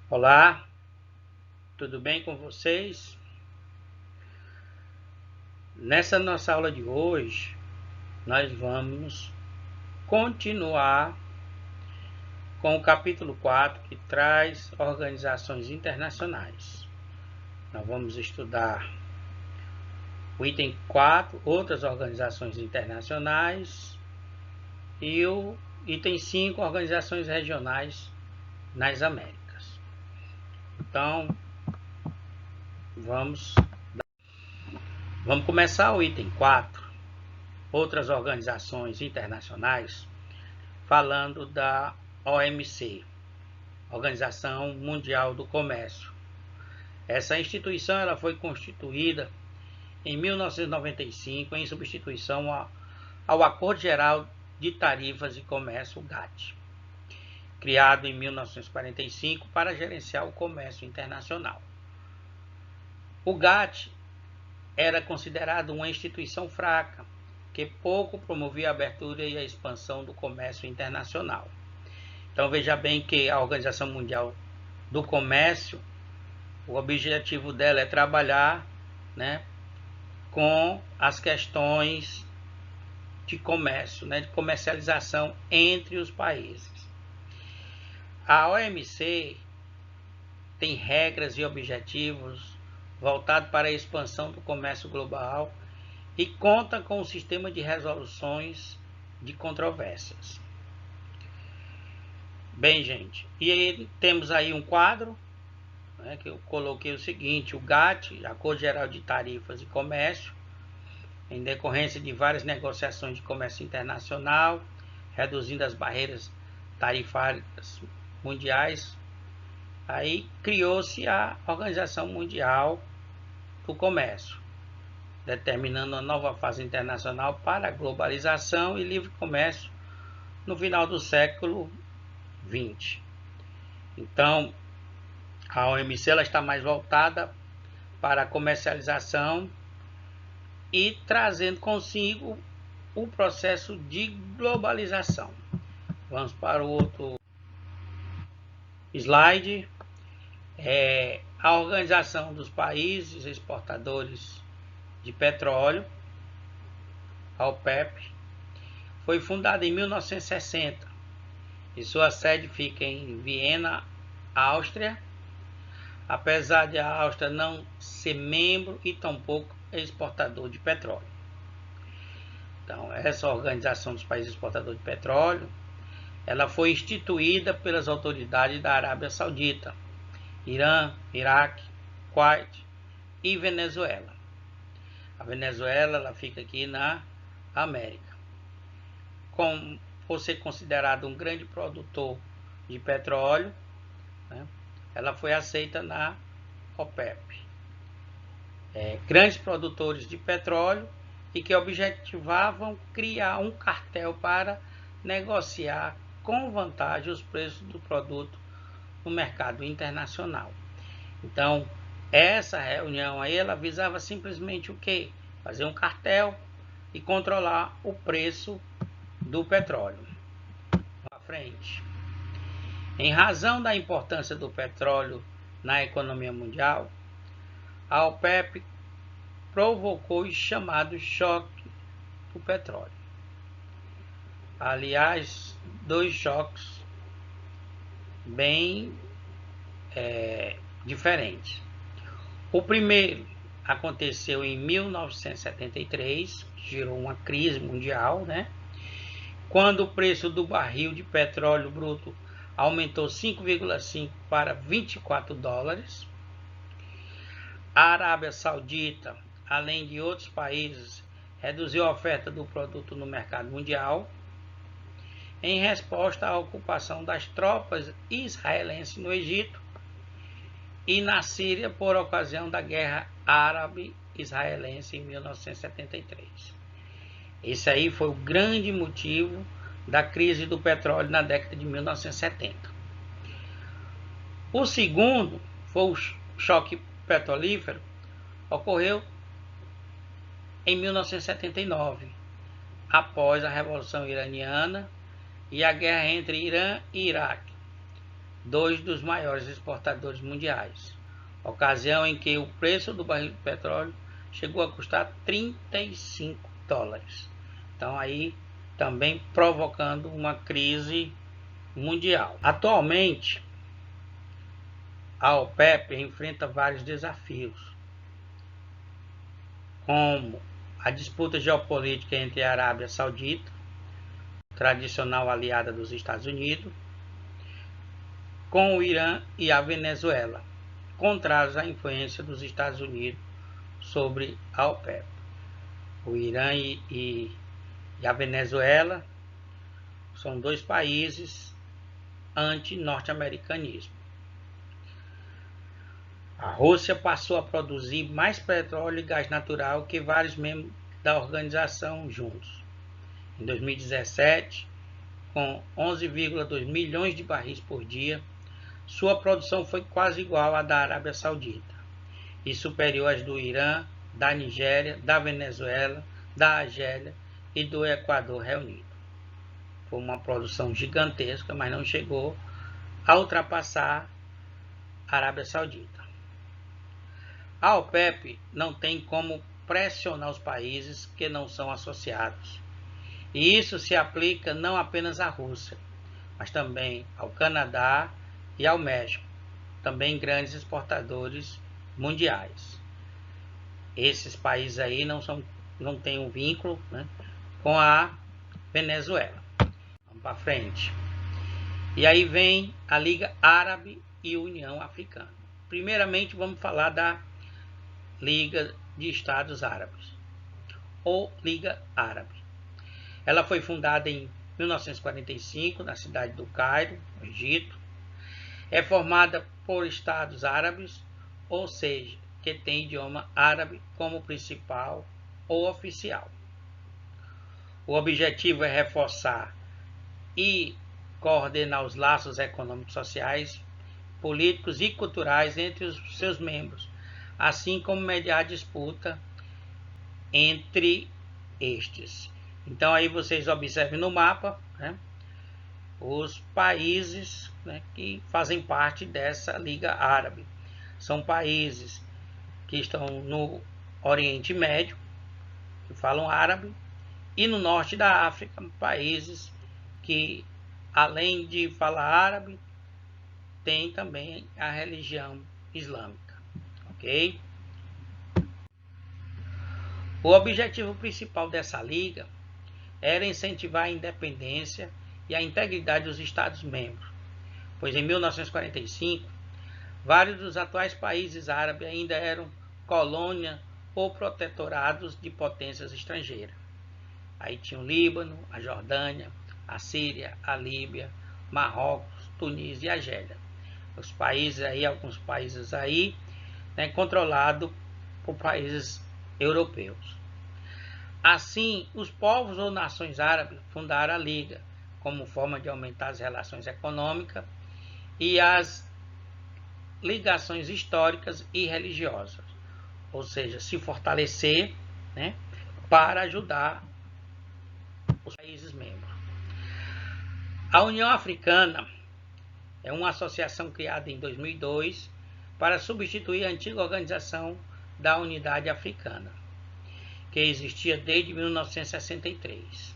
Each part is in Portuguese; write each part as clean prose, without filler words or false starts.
Olá, tudo bem com vocês? Nessa nossa aula de hoje, nós vamos continuar com o capítulo 4, que traz organizações internacionais. Nós vamos estudar o item 4, outras organizações internacionais, e o item 5, organizações regionais nas Américas. Então, vamos começar o item 4, outras organizações internacionais, falando da OMC, Organização Mundial do Comércio. Essa instituição ela foi constituída em 1995 em substituição ao Acordo Geral de Tarifas e Comércio, GATT, criado em 1945 para gerenciar o comércio internacional. O GATT era considerado uma instituição fraca, que pouco promovia a abertura e a expansão do comércio internacional. Então veja bem que a Organização Mundial do Comércio, o objetivo dela é trabalhar, com as questões de comércio, de comercialização entre os países. A OMC tem regras e objetivos voltados para a expansão do comércio global e conta com um sistema de resoluções de controvérsias. Bem, gente, e aí temos aí um quadro, que eu coloquei o seguinte: o GATT, Acordo Geral de Tarifas e Comércio, em decorrência de várias negociações de comércio internacional, reduzindo as barreiras tarifárias mundiais, aí criou-se a Organização Mundial do Comércio, determinando uma nova fase internacional para a globalização e livre comércio no final do século XX. Então, a OMC ela está mais voltada para a comercialização e trazendo consigo o processo de globalização. Vamos para o outro slide. A Organização dos Países Exportadores de Petróleo, a OPEP, foi fundada em 1960 e sua sede fica em Viena, Áustria, apesar de a Áustria não ser membro e tampouco exportador de petróleo. Então, essa Organização dos Países Exportadores de Petróleo, ela foi instituída pelas autoridades da Arábia Saudita, Irã, Iraque, Kuwait e Venezuela. A Venezuela ela fica aqui na América. Por ser considerado um grande produtor de petróleo, ela foi aceita na OPEP. Grandes produtores de petróleo e que objetivavam criar um cartel para negociar com vantagem os preços do produto no mercado internacional. Então, essa reunião aí, ela visava simplesmente o quê? Fazer um cartel e controlar o preço do petróleo. À frente. Em razão da importância do petróleo na economia mundial, a OPEP provocou o chamado choque do petróleo. Aliás, dois choques bem diferentes. O primeiro aconteceu em 1973, gerou uma crise mundial, quando o preço do barril de petróleo bruto aumentou 5,5 para 24 dólares. A Arábia Saudita, além de outros países, reduziu a oferta do produto no mercado mundial em resposta à ocupação das tropas israelenses no Egito e na Síria por ocasião da Guerra Árabe-Israelense em 1973. Esse aí foi o grande motivo da crise do petróleo na década de 1970. O segundo foi o choque petrolífero, ocorreu em 1979, após a Revolução Iraniana e a guerra entre Irã e Iraque. dois dos maiores exportadores mundiais, ocasião em que o preço do barril de petróleo chegou a custar $35. Então aí também provocando uma crise mundial. Atualmente, a OPEP enfrenta vários desafios, como a disputa geopolítica entre a Arábia Saudita, tradicional aliada dos Estados Unidos, com o Irã e a Venezuela, contrários à influência dos Estados Unidos sobre a OPEP. O Irã e a Venezuela são dois países anti-norte-americanismo. A Rússia passou a produzir mais petróleo e gás natural que vários membros da organização juntos. Em 2017, com 11,2 milhões de barris por dia, sua produção foi quase igual à da Arábia Saudita e superior às do Irã, da Nigéria, da Venezuela, da Argélia e do Equador reunido. Foi uma produção gigantesca, mas não chegou a ultrapassar a Arábia Saudita. A OPEP não tem como pressionar os países que não são associados. E isso se aplica não apenas à Rússia, mas também ao Canadá e ao México, também grandes exportadores mundiais. Esses países aí não têm um vínculo, né, com a Venezuela. Vamos para frente. E aí vem a Liga Árabe e União Africana. Primeiramente vamos falar da Liga de Estados Árabes, ou Liga Árabe. Ela foi fundada em 1945 na cidade do Cairo, no Egito. É formada por estados árabes, ou seja, que tem idioma árabe como principal ou oficial. O objetivo é reforçar e coordenar os laços econômicos, sociais, políticos e culturais entre os seus membros, assim como mediar a disputa entre estes. Então aí vocês observem no mapa, né, os países, né, que fazem parte dessa Liga Árabe. São países que estão no Oriente Médio, que falam árabe, e no norte da África, países que, além de falar árabe, tem também a religião islâmica. Ok? O objetivo principal dessa liga era incentivar a independência e a integridade dos Estados-membros, pois em 1945, vários dos atuais países árabes ainda eram colônia ou protetorados de potências estrangeiras. Aí tinha o Líbano, a Jordânia, a Síria, a Líbia, Marrocos, Tunísia e Argélia. Os países aí, alguns países aí, né, controlados por países europeus. Assim, os povos ou nações árabes fundaram a Liga como forma de aumentar as relações econômicas e as ligações históricas e religiosas, ou seja, se fortalecer, né, para ajudar os países membros. A União Africana é uma associação criada em 2002 para substituir a antiga organização da Unidade Africana, que existia desde 1963.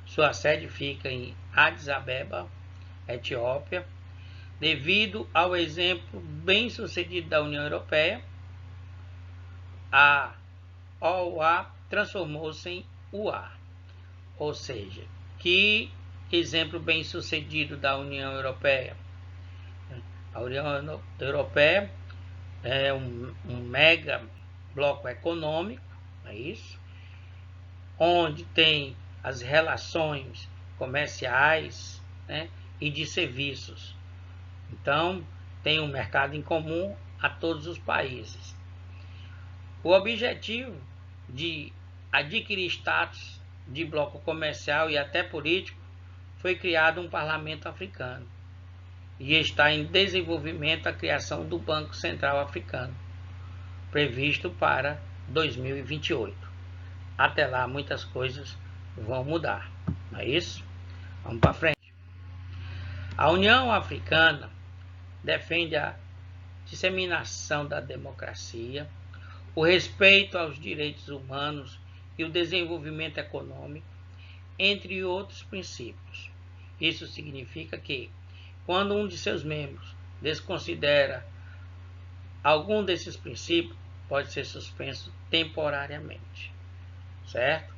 Sua sede fica em Addis Abeba, Etiópia. Devido ao exemplo bem-sucedido da União Europeia, a OUA transformou-se em UA, ou seja, que exemplo bem-sucedido da União Europeia. A União Europeia é um mega bloco econômico, é isso, onde tem as relações comerciais, né, e de serviços. Então, tem um mercado em comum a todos os países. O objetivo de adquirir status de bloco comercial e até político foi criado um parlamento africano e está em desenvolvimento a criação do Banco Central Africano, previsto para 2028. Até lá muitas coisas vão mudar, não é isso? Vamos para frente. A União Africana defende a disseminação da democracia, o respeito aos direitos humanos e o desenvolvimento econômico, entre outros princípios. Isso significa que, quando um de seus membros desconsidera algum desses princípios, pode ser suspenso temporariamente, certo?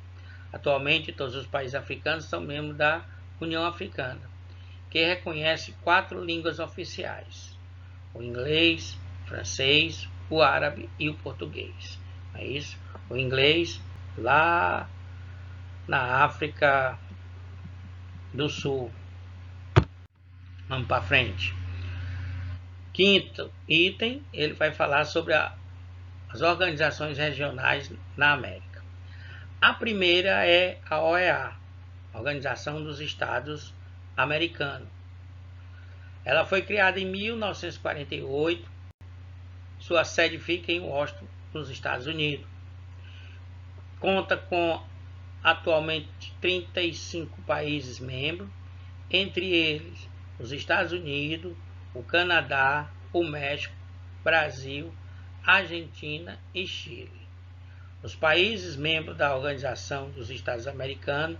Atualmente, todos os países africanos são membros da União Africana, que reconhece 4 línguas oficiais: o inglês, o francês, o árabe e o português. É isso? O inglês lá na África do Sul. Vamos para frente. Quinto item, ele vai falar sobre as organizações regionais na América. A primeira é a OEA, Organização dos Estados Americanos. Ela foi criada em 1948, sua sede fica em Washington, nos Estados Unidos. Conta com atualmente 35 países membros, entre eles os Estados Unidos, o Canadá, o México, Brasil, Argentina e Chile. Os países membros da Organização dos Estados Americanos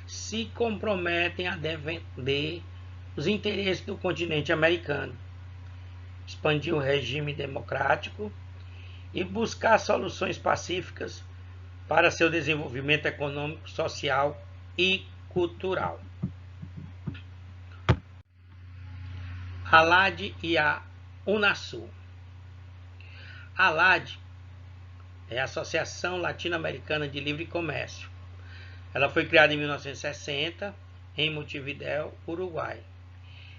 se comprometem a defender os interesses do continente americano, expandir o regime democrático e buscar soluções pacíficas para seu desenvolvimento econômico, social e cultural. A ALAD e a UNASUL. A ALAD é a Associação Latino-Americana de Livre Comércio. Ela foi criada em 1960 em Montevidéu, Uruguai,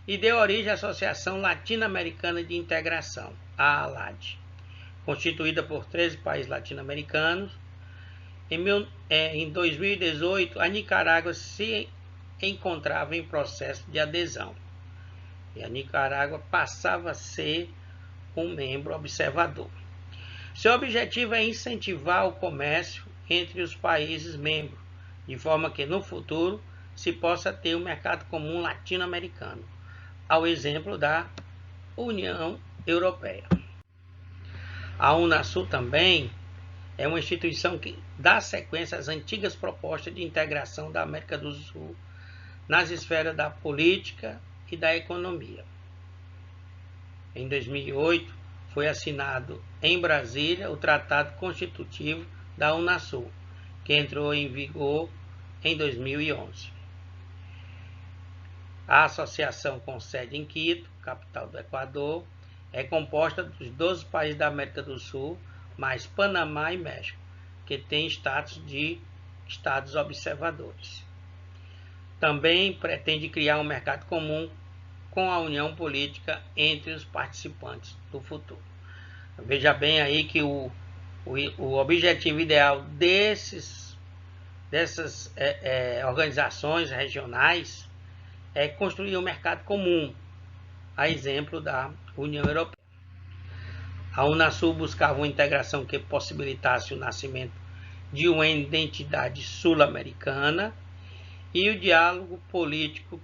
e deu origem à Associação Latino-Americana de Integração, a ALAD, constituída por 13 países latino-americanos. Em 2018, a Nicarágua se encontrava em processo de adesão, e a Nicarágua passava a ser um membro observador. Seu objetivo é incentivar o comércio entre os países membros, de forma que no futuro se possa ter um mercado comum latino-americano, ao exemplo da União Europeia. A UNASUL também é uma instituição que dá sequência às antigas propostas de integração da América do Sul nas esferas da política e da economia. Em 2008, foi assinado em Brasília o Tratado Constitutivo da UNASUL, que entrou em vigor em 2011. A associação, com sede em Quito, capital do Equador, é composta dos 12 países da América do Sul, mais Panamá e México, que têm status de estados observadores. Também pretende criar um mercado comum com a união política entre os participantes do futuro. Veja bem aí que o objetivo ideal dessas organizações regionais é construir um mercado comum, a exemplo da União Europeia. A UNASUL buscava uma integração que possibilitasse o nascimento de uma identidade sul-americana e o diálogo político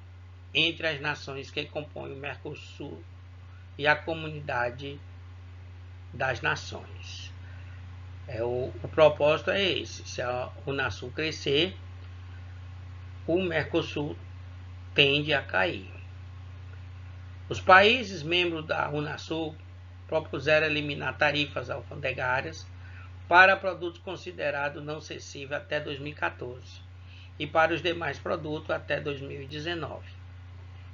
entre as nações que compõem o Mercosul e a Comunidade das Nações. O propósito é esse: se a UNASUL crescer, o Mercosul tende a cair. Os países membros da UNASUL propuseram eliminar tarifas alfandegárias para produtos considerados não cessíveis até 2014 e para os demais produtos até 2019.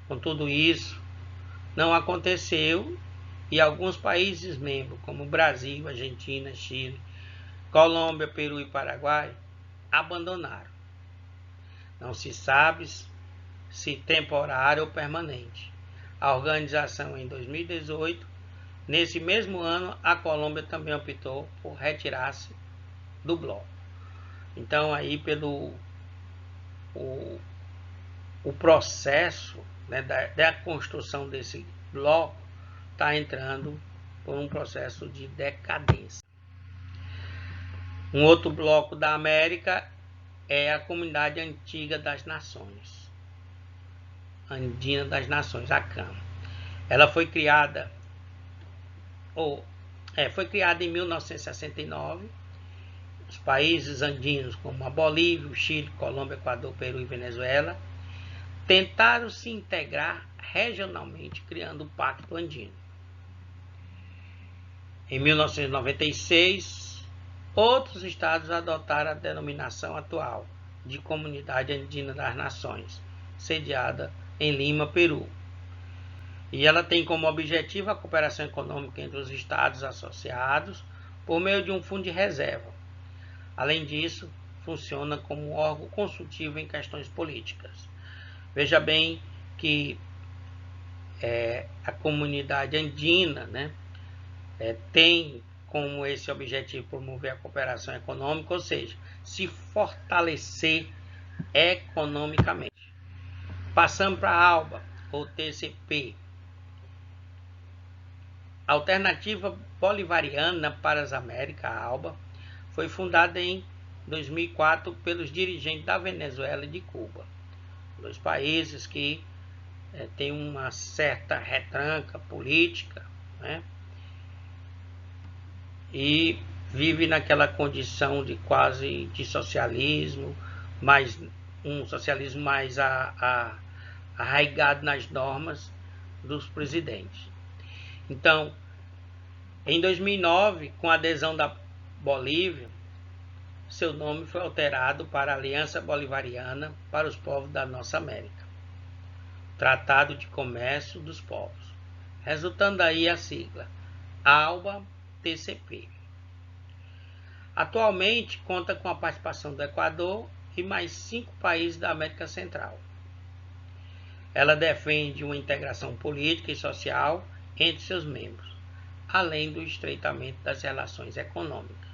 Com tudo isso, não aconteceu e alguns países membros, como Brasil, Argentina, Chile, Colômbia, Peru e Paraguai, abandonaram. Não se sabe se temporário ou permanente. A organização, em 2018, nesse mesmo ano, a Colômbia também optou por retirar-se do bloco. Então, aí pelo o processo, né, da construção desse bloco está entrando por um processo de decadência. Um outro bloco da América é a Comunidade Antiga das Nações. Andina das Nações, a CAM. Ela foi criada em 1969. Os países andinos como a Bolívia, o Chile, Colômbia, Equador, Peru e Venezuela tentaram se integrar regionalmente, criando o Pacto Andino. Em 1996, outros estados adotaram a denominação atual de Comunidade Andina das Nações, sediada em Lima, Peru. E ela tem como objetivo a cooperação econômica entre os estados associados por meio de um fundo de reserva. Além disso, funciona como um órgão consultivo em questões políticas. Veja bem que a comunidade andina, né, tem como esse objetivo promover a cooperação econômica, ou seja, se fortalecer economicamente. Passando para a ALBA, ou TCP, Alternativa Bolivariana para as Américas, a ALBA, foi fundada em 2004 pelos dirigentes da Venezuela e de Cuba, dois países que têm uma certa retranca política, né? E vive naquela condição de quase de socialismo, mas um socialismo mais arraigado nas normas dos presidentes. Então, em 2009, com a adesão da Bolívia, seu nome foi alterado para Aliança Bolivariana para os Povos da Nossa América, Tratado de Comércio dos Povos, resultando aí a sigla ALBA-TCP. Atualmente conta com a participação do Equador e mais 5 países da América Central. Ela defende uma integração política e social entre seus membros, além do estreitamento das relações econômicas.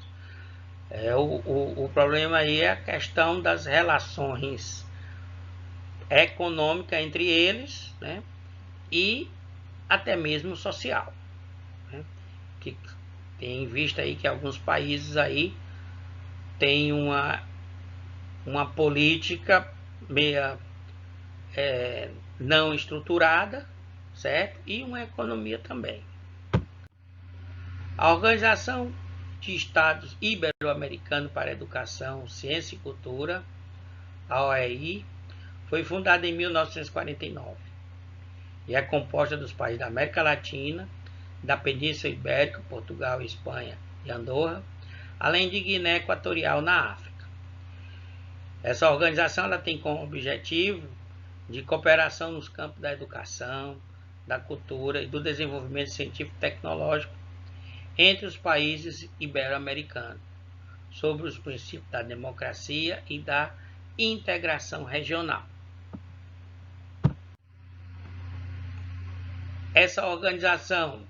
O problema aí é a questão das relações econômicas entre eles, né, e até mesmo social, né, que tem em vista aí que alguns países aí têm uma política meia não estruturada, certo? E uma economia também. A Organização de Estados Ibero-Americanos para a Educação, Ciência e Cultura, a OEI, foi fundada em 1949 e é composta dos países da América Latina, da Península Ibérica, Portugal, Espanha e Andorra, além de Guiné Equatorial na África. Essa organização ela tem como objetivo de cooperação nos campos da educação, da cultura e do desenvolvimento científico e tecnológico entre os países ibero-americanos, sobre os princípios da democracia e da integração regional. Essa organização,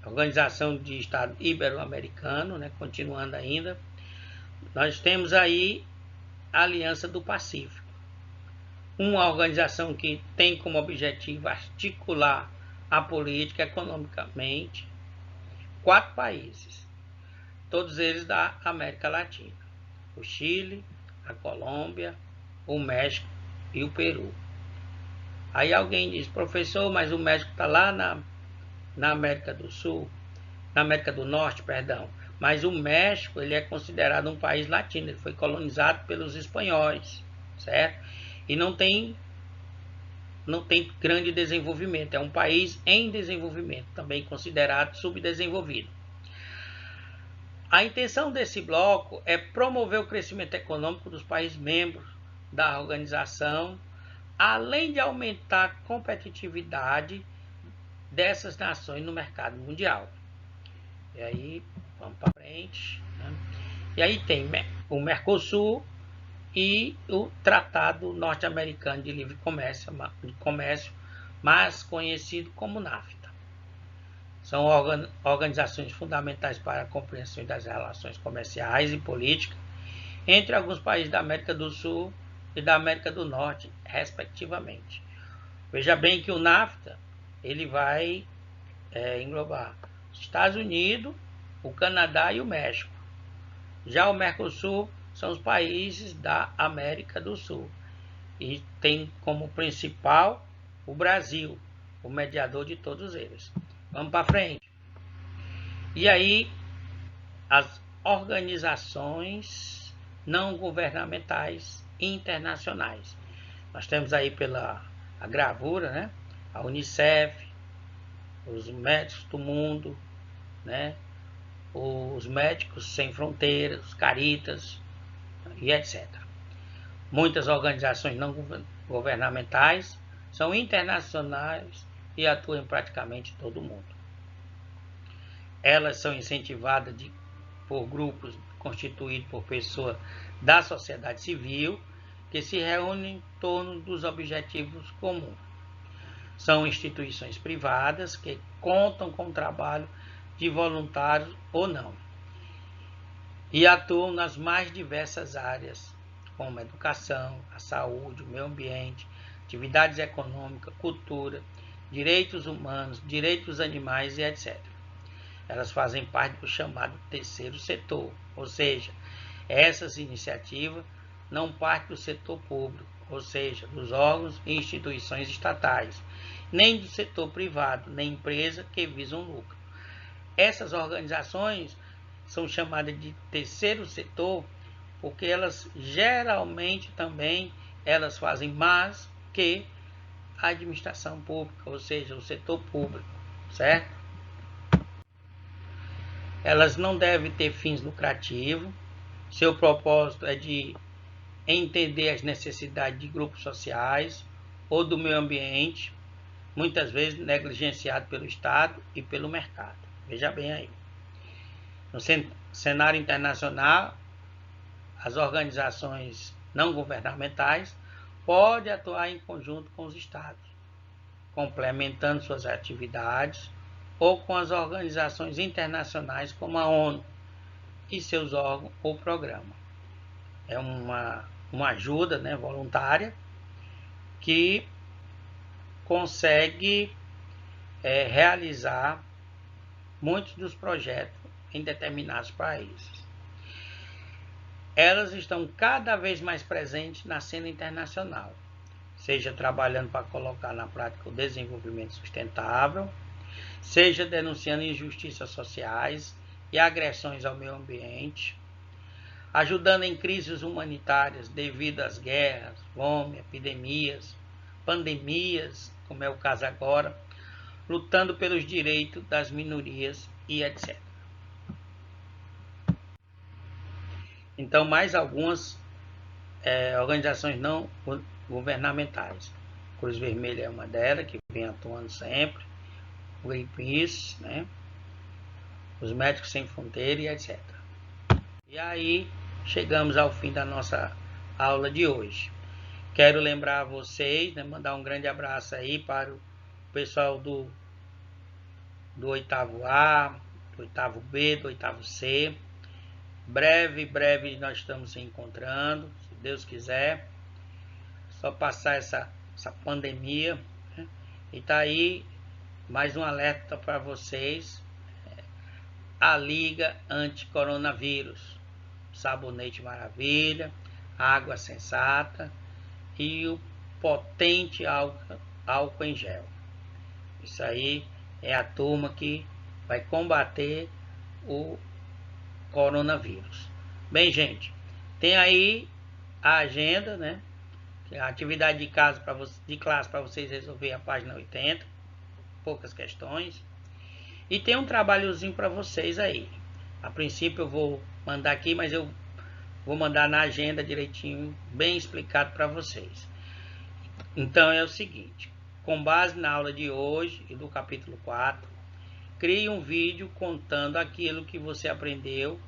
Organização de Estado Ibero-Americano, né, continuando ainda, nós temos aí a Aliança do Pacífico, uma organização que tem como objetivo articular a política economicamente 4 países, todos eles da América Latina: o Chile, a Colômbia, o México e o Peru. Aí alguém diz: professor, mas o México está lá na América do Sul, na América do Norte, perdão. Mas o México ele é considerado um país latino, ele foi colonizado pelos espanhóis, certo? E não tem grande desenvolvimento, é um país em desenvolvimento, também considerado subdesenvolvido. A intenção desse bloco é promover o crescimento econômico dos países membros da organização, além de aumentar a competitividade dessas nações no mercado mundial. E aí, vamos para frente, né? E aí tem o Mercosul e o Tratado Norte-Americano de Livre Comércio, mais conhecido como NAFTA. São organizações fundamentais para a compreensão das relações comerciais e políticas entre alguns países da América do Sul e da América do Norte, respectivamente. Veja bem que o NAFTA ele vai englobar os Estados Unidos, o Canadá e o México. Já o Mercosul são os países da América do Sul. e tem como principal o Brasil, o mediador de todos eles. Vamos para frente. E aí, as organizações não governamentais internacionais. Nós temos aí pela a gravura, né? A Unicef, os Médicos do Mundo, né? Os Médicos Sem Fronteiras, Caritas e etc. Muitas organizações não governamentais são internacionais e atuam em praticamente todo o mundo. Elas são incentivadas por grupos constituídos por pessoas da sociedade civil que se reúnem em torno dos objetivos comuns. São instituições privadas que contam com o trabalho de voluntários ou não e atuam nas mais diversas áreas, como a educação, a saúde, o meio ambiente, atividades econômicas, cultura, direitos humanos, direitos dos animais e etc. Elas fazem parte do chamado terceiro setor, ou seja, essas iniciativas não partem do setor público, ou seja, dos órgãos e instituições estatais, nem do setor privado, nem empresa que visam lucro. Essas organizações são chamadas de terceiro setor porque elas geralmente também elas fazem mais que a administração pública, ou seja, o setor público, certo? Elas não devem ter fins lucrativos. Seu propósito é de entender as necessidades de grupos sociais ou do meio ambiente, muitas vezes negligenciado pelo Estado e pelo mercado. Veja bem aí. No cenário internacional, as organizações não governamentais podem atuar em conjunto com os Estados, complementando suas atividades, ou com as organizações internacionais como a ONU e seus órgãos ou programas. É uma ajuda, né, voluntária que consegue realizar muitos dos projetos em determinados países. Elas estão cada vez mais presentes na cena internacional, seja trabalhando para colocar na prática o desenvolvimento sustentável, seja denunciando injustiças sociais e agressões ao meio ambiente, ajudando em crises humanitárias devido às guerras, fome, epidemias, pandemias, como é o caso agora, lutando pelos direitos das minorias e etc. Então, mais algumas organizações não governamentais. Cruz Vermelha é uma delas, que vem atuando sempre, o Greenpeace, né? Os Médicos Sem Fronteiras e etc. E aí, chegamos ao fim da nossa aula de hoje. Quero lembrar a vocês, né, mandar um grande abraço aí para o pessoal do 8º A, do 8º B, do 8º C. Breve nós estamos se encontrando, se Deus quiser. Só passar essa pandemia, né? E tá aí mais um alerta para vocês. A Liga Anti-Coronavírus, Sabonete Maravilha, Água Sensata e o potente álcool em gel. Isso aí é a turma que vai combater o coronavírus. Bem, gente, tem aí a agenda, né? A atividade de classe para vocês resolver a página 80, poucas questões. E tem um trabalhozinho para vocês aí. A princípio eu vou mandar aqui, mas eu vou mandar na agenda direitinho, bem explicado para vocês. Então é o seguinte, com base na aula de hoje e do capítulo 4, crie um vídeo contando aquilo que você aprendeu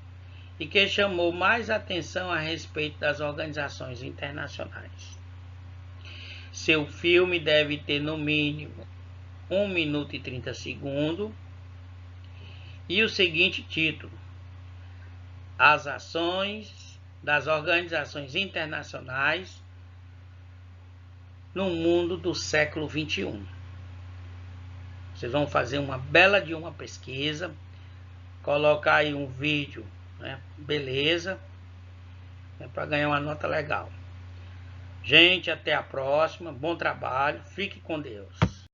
e que chamou mais atenção a respeito das organizações internacionais. Seu filme deve ter no mínimo 1 minuto e 30 segundos e o seguinte título: As ações das organizações internacionais no mundo do século XXI. Vocês vão fazer uma bela de uma pesquisa, colocar aí um vídeo, né, beleza, para ganhar uma nota legal. Gente, até a próxima. Bom trabalho. Fique com Deus.